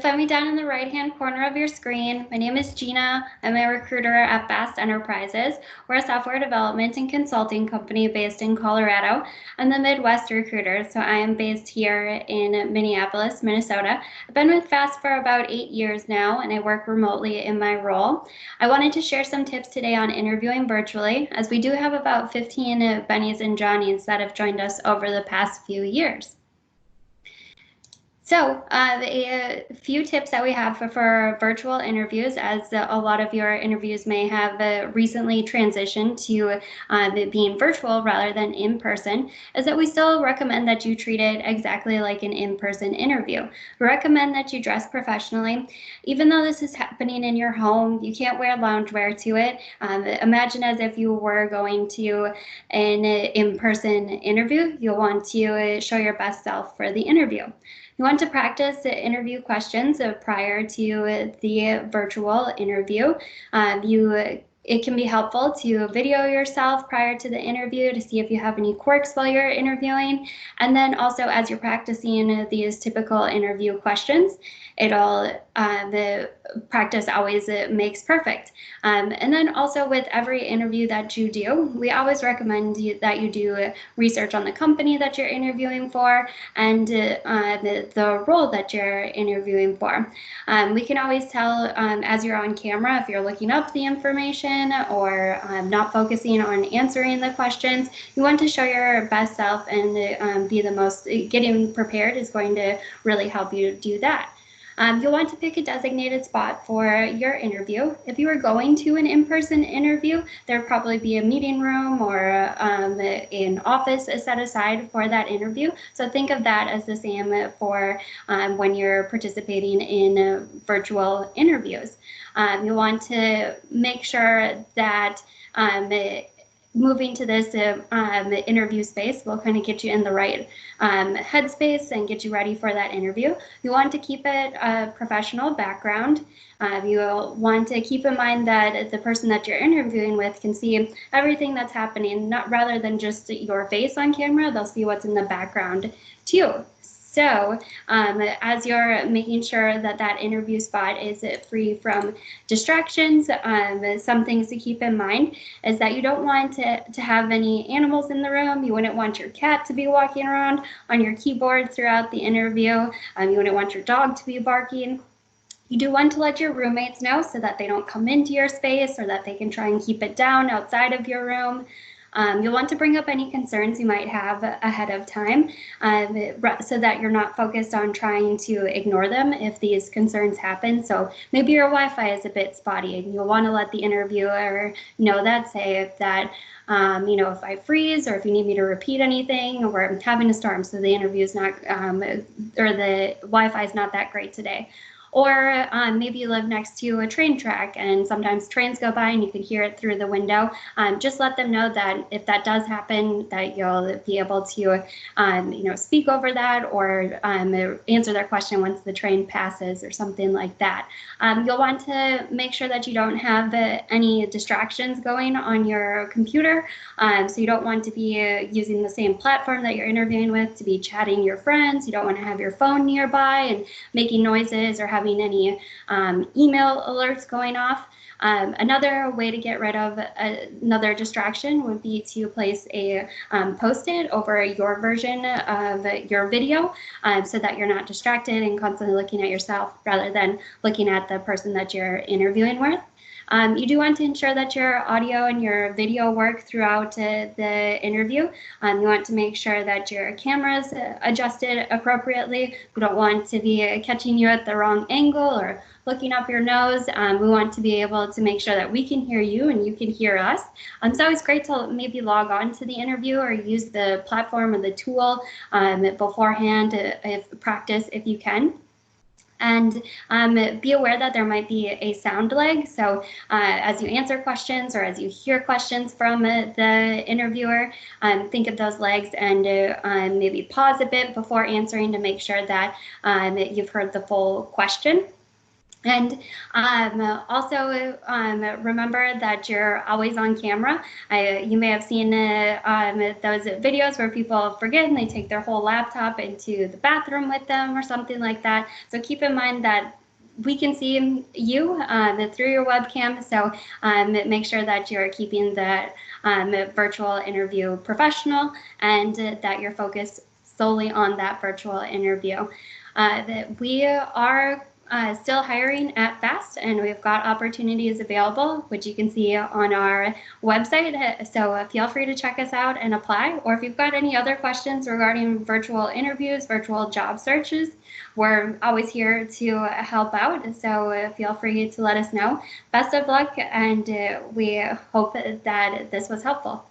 find me down in the right-hand corner of your screen. My name is Gina. I'm a recruiter at Fast Enterprises. We're a software development and consulting company based in Colorado. I'm the Midwest recruiter, so I am based here in Minneapolis, Minnesota. I've been with Fast for about 8 years now, and I work remotely in my role. I wanted to share some tips today on interviewing virtually, as we do have about 15 Bennies and Johnnies that have joined us over the past few years. So a few tips that we have for virtual interviews, as a lot of your interviews may have recently transitioned to being virtual rather than in person, is that we still recommend that you treat it exactly like an in-person interview. We recommend that you dress professionally. Even though this is happening in your home, you can't wear loungewear to it. Imagine as if you were going to an in-person interview. You'll want to show your best self for the interview. You want to practice the interview questions prior to the virtual interview. It can be helpful to video yourself prior to the interview to see if you have any quirks while you're interviewing. And then also as you're practicing these typical interview questions, the practice always makes perfect. And then also with every interview that you do, we always recommend that you do research on the company that you're interviewing for and the role that you're interviewing for. We can always tell as you're on camera if you're looking up the information or not focusing on answering the questions. You want to show your best self and be the most, getting prepared is going to really help you do that. You'll want to pick a designated spot for your interview. If you are going to an in-person interview, there'll probably be a meeting room or an office set aside for that interview. So think of that as the same for when you're participating in virtual interviews. You'll want to make sure that moving to this interview space will kind of get you in the right headspace and get you ready for that interview. You want to keep it a professional background. You'll want to keep in mind that the person that you're interviewing with can see everything that's happening, not rather than just your face on camera. They'll see what's in the background too. So as you're making sure that that interview spot is free from distractions, some things to keep in mind is that you don't want to have any animals in the room. You wouldn't want your cat to be walking around on your keyboard throughout the interview. You wouldn't want your dog to be barking. You do want to let your roommates know so that they don't come into your space or that they can try and keep it down outside of your room. You'll want to bring up any concerns you might have ahead of time so that you're not focused on trying to ignore them if these concerns happen. So maybe your Wi-Fi is a bit spotty and you'll want to let the interviewer know that, say that, if I freeze or if you need me to repeat anything, or I'm having a storm, so the interview is not, or the Wi-Fi is not that great today. Or maybe you live next to a train track and sometimes trains go by and you can hear it through the window. Just let them know that if that does happen, that you'll be able to speak over that or answer their question once the train passes or something like that. You'll want to make sure that you don't have any distractions going on your computer. So you don't want to be using the same platform that you're interviewing with to be chatting your friends. You don't want to have your phone nearby and making noises or having any email alerts going off. Another way to get rid of another distraction would be to place a post-it over your version of your video so that you're not distracted and constantly looking at yourself rather than looking at the person that you're interviewing with. You do want to ensure that your audio and your video work throughout the interview. You want to make sure that your camera's adjusted appropriately. We don't want to be catching you at the wrong angle or looking up your nose. We want to be able to make sure that we can hear you and you can hear us. It's always great to maybe log on to the interview or use the platform or the tool beforehand practice if you can. And be aware that there might be a sound lag. So as you answer questions or as you hear questions from the interviewer, think of those lags and maybe pause a bit before answering to make sure that you've heard the full question. And also remember that you're always on camera. You may have seen those videos where people forget and they take their whole laptop into the bathroom with them or something like that. So keep in mind that we can see you through your webcam. So make sure that you're keeping that virtual interview professional and that you're focused solely on that virtual interview. That we are still hiring at FAST, and we've got opportunities available, which you can see on our website. So feel free to check us out and apply. Or if you've got any other questions regarding virtual interviews, virtual job searches, we're always here to help out. So feel free to let us know. Best of luck, and we hope that this was helpful.